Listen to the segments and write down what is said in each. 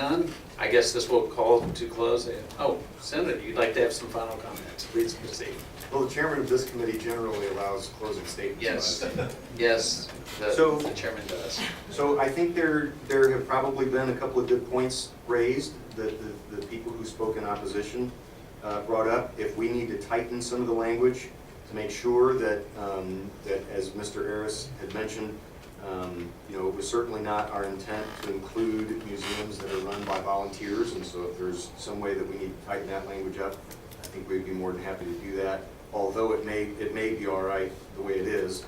none, I guess this will call to close. Oh, Senator, you'd like to have some final comments? Please proceed. Well, the chairman of this committee generally allows closing statements. Yes, yes, So- the chairman does. So I think there have probably been a couple of good points raised that the people who spoke in opposition brought up. If we need to tighten some of the language to make sure that, that as Mr. Harris had mentioned, you know, it was certainly not our intent to include museums that are run by volunteers, and so if there's some way that we need to tighten that language up, I think we'd be more than happy to do that. Although it may be all right the way it is,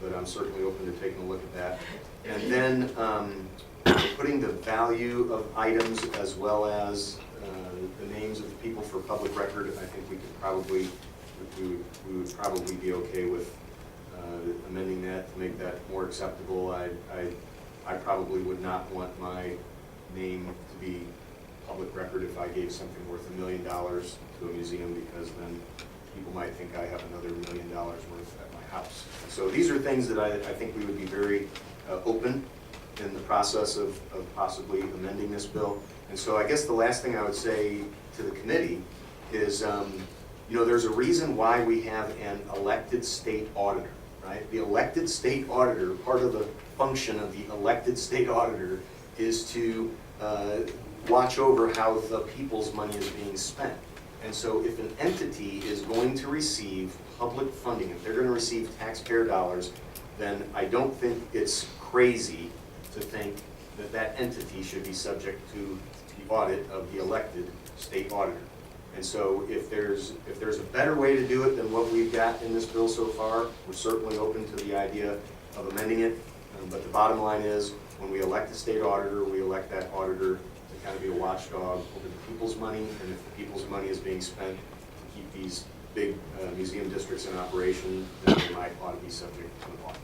but I'm certainly open to taking a look at that. And then putting the value of items as well as the names of the people for public record, I think we could probably, we would probably be okay with amending that to make that more acceptable. I probably would not want my name to be public record if I gave something worth $1 million to a museum, because then people might think I have another $1 million worth at my house. So these are things that I think we would be very open in the process of possibly amending this bill. And so I guess the last thing I would say to the committee is, you know, there's a reason why we have an elected state auditor, right? The elected state auditor, part of the function of the elected state auditor is to watch over how the people's money is being spent. And so if an entity is going to receive public funding, if they're going to receive taxpayer dollars, then I don't think it's crazy to think that that entity should be subject to the audit of the elected state auditor. And so if there's a better way to do it than what we've got in this bill so far, we're certainly open to the idea of amending it. But the bottom line is, when we elect a state auditor, we elect that auditor to kind of be a watchdog over the people's money, and if the people's money is being spent to keep these big museum districts in operation, then they might ought to be subject to an audit.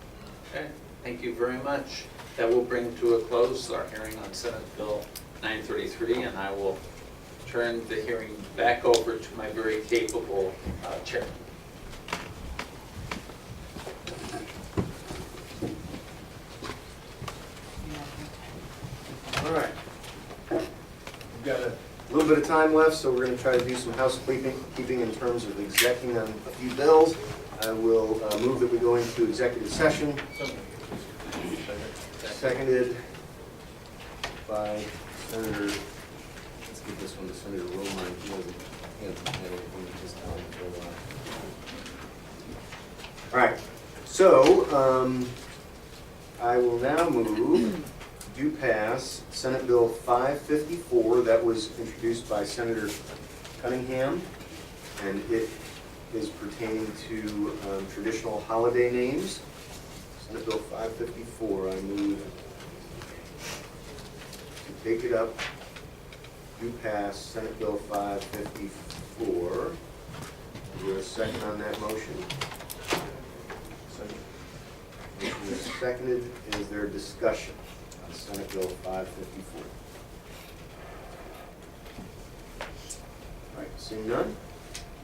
Okay, thank you very much. That will bring to a close our hearing on Senate Bill 933, and I will turn the hearing back over to my very capable chairman. All right. We've got a little bit of time left, so we're going to try to do some housekeeping in terms of executing on a few bills. I will move that we go into executive session. Seconded by Senator, let's give this one to Senator Romine. He hasn't had anything at this time for a while. All right, so I will now move to pass Senate Bill 554 that was introduced by Senator Cunningham, and it is pertaining to traditional holiday names. Senate Bill 554, I move to take it up to pass Senate Bill 554. Is there a second on that motion? Second. Motion is seconded. Is there discussion on Senate Bill 554? All right, seeing none.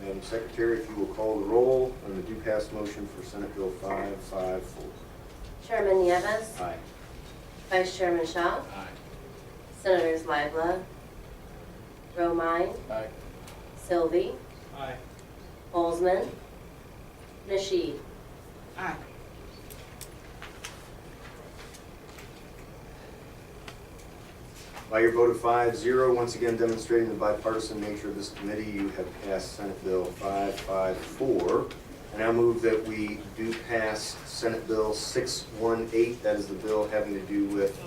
Madam Secretary, if you will call the roll on the do pass motion for Senate Bill 554. Chairman Nieves. Aye. Vice Chairman Shaw. Aye. Senators Lively, Romine, Aye. Sylvie, Aye. Holzman, Nasheed. Aye. By your vote of 5-0, once again demonstrating the bipartisan nature of this committee, you have passed Senate Bill 554. And I move that we do pass Senate Bill 618. That is the bill having to do with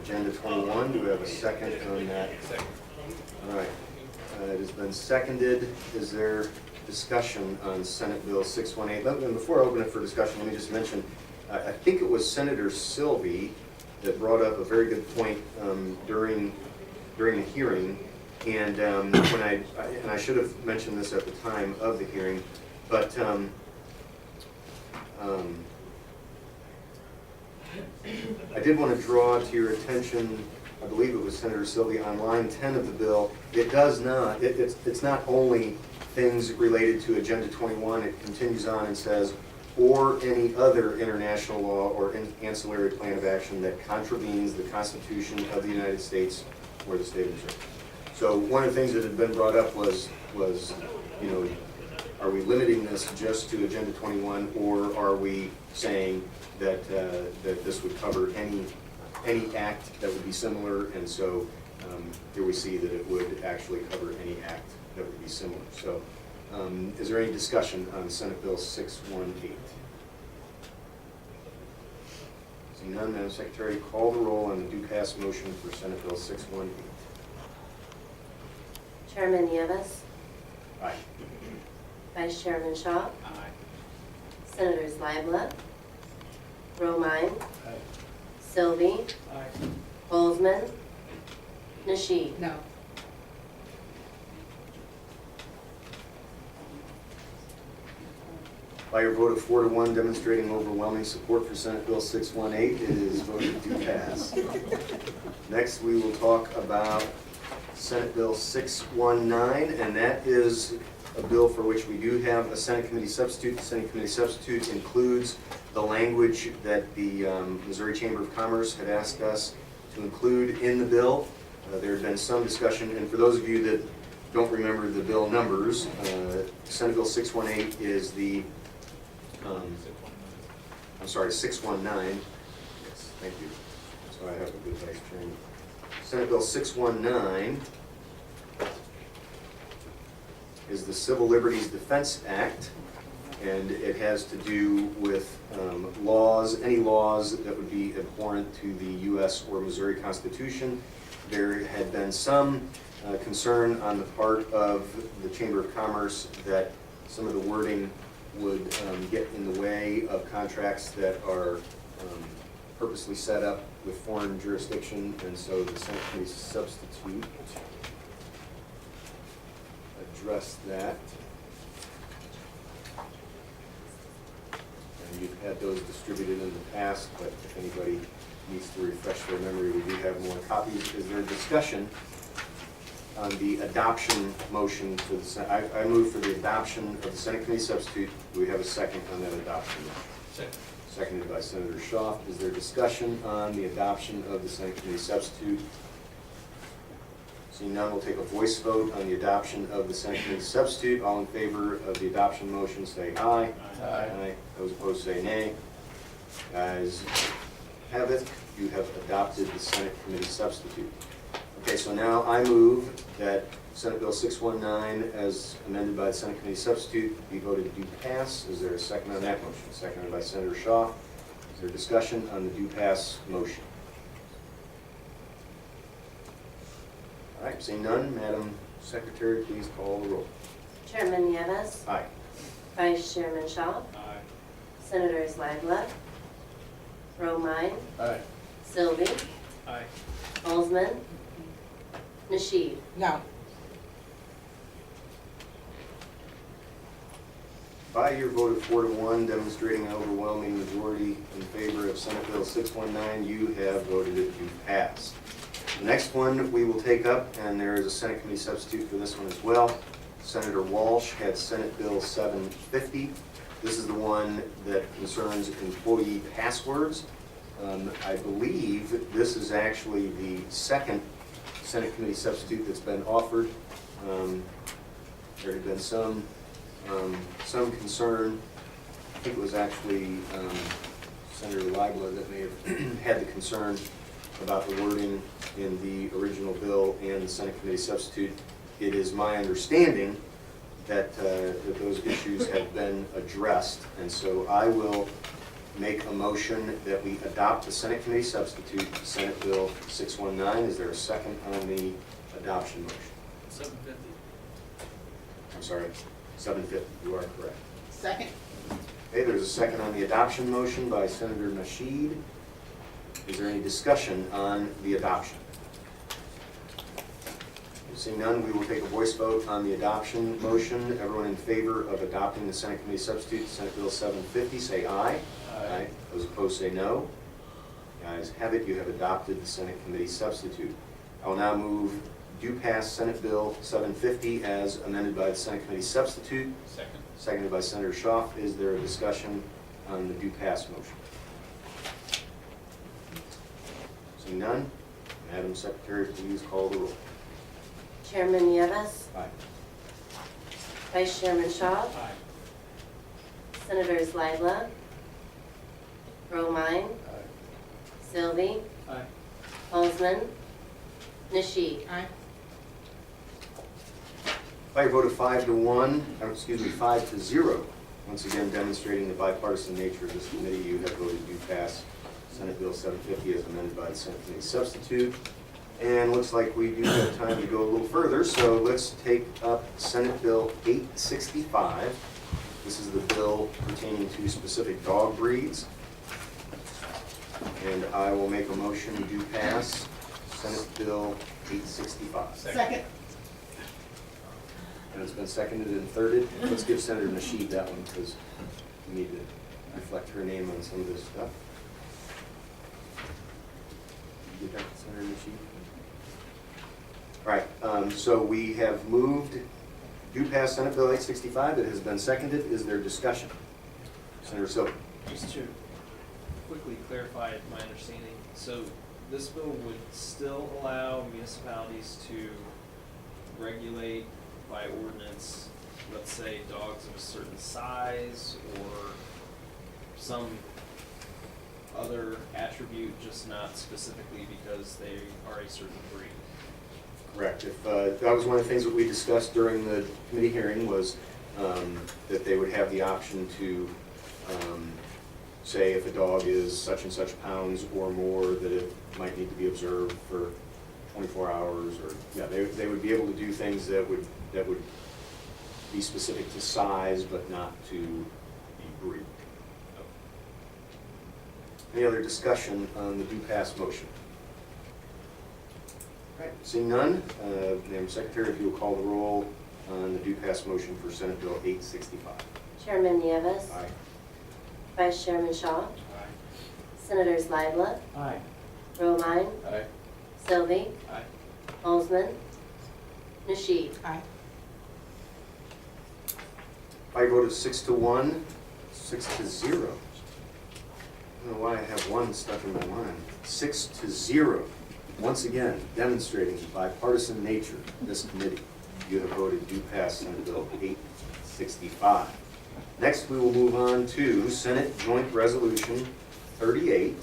Agenda 21. Do we have a second on that? Second. All right. It has been seconded. Is there discussion on Senate Bill 618? And before I open it for discussion, let me just mention, I think it was Senator Sylvie that brought up a very good point during the hearing, and when I should have mentioned this at the time of the hearing, but I did want to draw to your attention, I believe it was Senator Sylvie, on line 10 of the bill. It does not, it's not only things related to Agenda 21, it continues on and says, or any other international law or ancillary plan of action that contravenes the Constitution of the United States or the state of Missouri. So one of the things that had been brought up was, you know, are we limiting this just to Agenda 21, or are we saying that, that this would cover any act that would be similar? And so here we see that it would actually cover any act that would be similar. So is there any discussion on Senate Bill 618? Seeing none, Madam Secretary, call the roll on the do pass motion for Senate Bill 618. Chairman Nieves, Aye. Vice Chairman Shaw, Aye. Senators Lively, Romine, Aye. Sylvie, Aye. Bozeman, Nasheed. No. By your vote of 4-1 demonstrating overwhelming support for Senate Bill 618, it is voted to pass. Next, we will talk about Senate Bill 619, and that is a bill for which we do have a Senate Committee substitute. The Senate Committee substitute includes the language that the Missouri Chamber of Commerce had asked us to include in the bill. There had been some discussion, and for those of you that don't remember the bill numbers, Senate Bill 618 is the 619. Yes, thank you. So I have a good vice chairman. Senate Bill 619 is the Civil Liberties Defense Act, and it has to do with laws, any laws that would be abhorrent to the U.S. or Missouri Constitution. There had been some concern on the part of the Chamber of Commerce that some of the wording would get in the way of contracts that are purposely set up with foreign jurisdiction, and so the Senate Committee substitute addressed that. And you've had those distributed in the past, but if anybody needs to refresh their memory, we do have more copies. Is there a discussion on the adoption motion for the Senate? I move for the adoption of the Senate Committee substitute. Do we have a second on that adoption motion? Second. Seconded by Senator Shaw. Is there discussion on the adoption of the Senate Committee substitute? Seeing none, we'll take a voice vote on the adoption of the Senate Committee substitute. All in favor of the adoption motion, say aye. Aye. Those opposed, say nay. Guys have it. You have adopted the Senate Committee substitute. Okay, so now I move that Senate Bill 619, as amended by the Senate Committee substitute, be voted do pass. Is there a second on that motion? Seconded by Senator Shaw. Is there discussion on the do pass motion? All right, seeing none, Madam Secretary, please call the roll. Chairman Nieves, Aye. Vice Chairman Shaw, Aye. Senators Lively, Romine, Aye. Sylvie, Aye. Bozeman, Nasheed. No. By your vote of 4-1, demonstrating an overwhelming majority in favor of Senate Bill 619, you have voted it to pass. The next one we will take up, and there is a Senate Committee substitute for this one as well. Senator Walsh had Senate Bill 750. This is the one that concerns employee passwords. I believe this is actually the second Senate Committee substitute that's been offered. There had been some concern. I think it was actually Senator Lively that may have had the concern about the wording in the original bill and the Senate Committee substitute. It is my understanding that, that those issues have been addressed, and so I will make a motion that we adopt the Senate Committee substitute, Senate Bill 619. Is there a second on the adoption motion? 750. I'm sorry, 750, you are correct. Second? Okay, there's a second on the adoption motion by Senator Nasheed. Is there any discussion on the adoption? Seeing none, we will take a voice vote on the adoption motion. Everyone in favor of adopting the Senate Committee substitute, Senate Bill 750, say aye. Aye. Those opposed say no. The ayes have it. You have adopted the Senate Committee substitute. I will now move do pass Senate Bill 750 as amended by the Senate Committee substitute. Second. Seconded by Senator Shaw. Is there a discussion on the do pass motion? Seeing none, Madam Secretary, please call the roll. Chairman Nieves. Aye. Vice Chairman Shaw. Aye. Senators Lively, Romine, Sylvie, Aye. Holzman, Nisheed. Aye. By a vote of 5 to 0, once again demonstrating the bipartisan nature of this committee, you have voted to pass Senate Bill 750 as amended by the Senate Committee Substitute. And looks like we do have time to go a little further, so let's take up Senate Bill 865. This is the bill pertaining to specific dog breeds. And I will make a motion to pass Senate Bill 865. Second. And it's been seconded and thirded. Let's give Senator Nasheed that one because we need to reflect her name on some of this stuff. You get that, Senator Nasheed? All right, so we have moved, do pass Senate Bill 865. It has been seconded. Is there discussion? Senator Silver. Just to quickly clarify my understanding, so this bill would still allow municipalities to regulate by ordinance, let's say dogs of a certain size or some other attribute, just not specifically because they are a certain breed. Correct. If, that was one of the things that we discussed during the committee hearing was that they would have the option to say if a dog is such and such pounds or more, that it might need to be observed for 24 hours, or, yeah, they would be able to do things that would be specific to size, but not to the breed. Any other discussion on the do pass motion? All right, seeing none, Madam Secretary, if you will call the roll on the do pass motion for Senate Bill 865. Chairman Nieves. Aye. Vice Chairman Shaw. Aye. Senators Lively, Aye. Romine, Aye. Sylvie, Aye. Holzman, Nisheed. Aye. By a vote of 6 to 1, 6 to 0. I don't know why I have one stuck in my mind. 6 to 0. Once again, demonstrating the bipartisan nature of this committee, you have voted to pass Senate Bill 865. Next, we will move on to Senate Joint Resolution 38.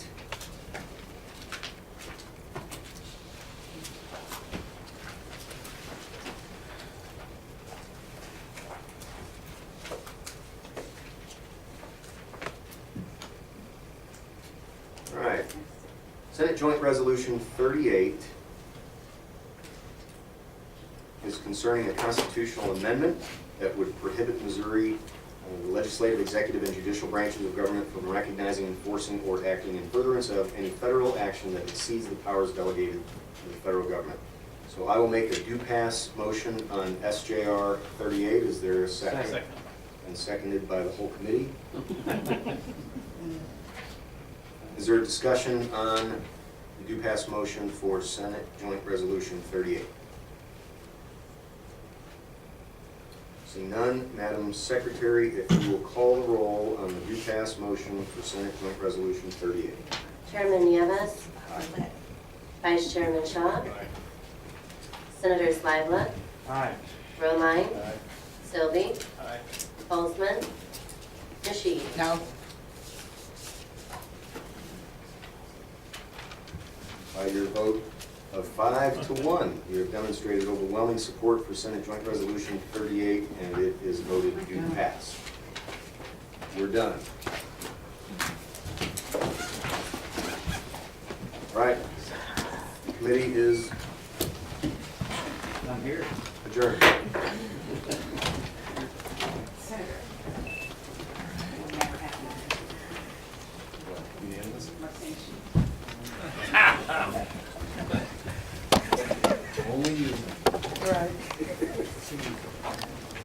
All right. Senate Joint Resolution 38 is concerning a constitutional amendment that would prohibit Missouri, the legislative, executive, and judicial branches of government from recognizing, enforcing, or acting in furtherance of any federal action that exceeds the powers delegated to the federal government. So I will make a do pass motion on SJR 38. Is there a second? Second. And seconded by the whole committee. Is there a discussion on the do pass motion for Senate Joint Resolution 38? Seeing none, Madam Secretary, if you will call the roll on the do pass motion for Senate Joint Resolution 38. Chairman Nieves. Aye. Vice Chairman Shaw. Senators Lively, Aye. Romine, Sylvie, Aye. Holzman, Nisheed. No. By your vote of 5 to 1, you have demonstrated overwhelming support for Senate Joint Resolution 38, and it is voted to pass. We're done. All right. Committee is I'm here. adjourned. Senator. Will never happen. Unanimous? Only you. Right.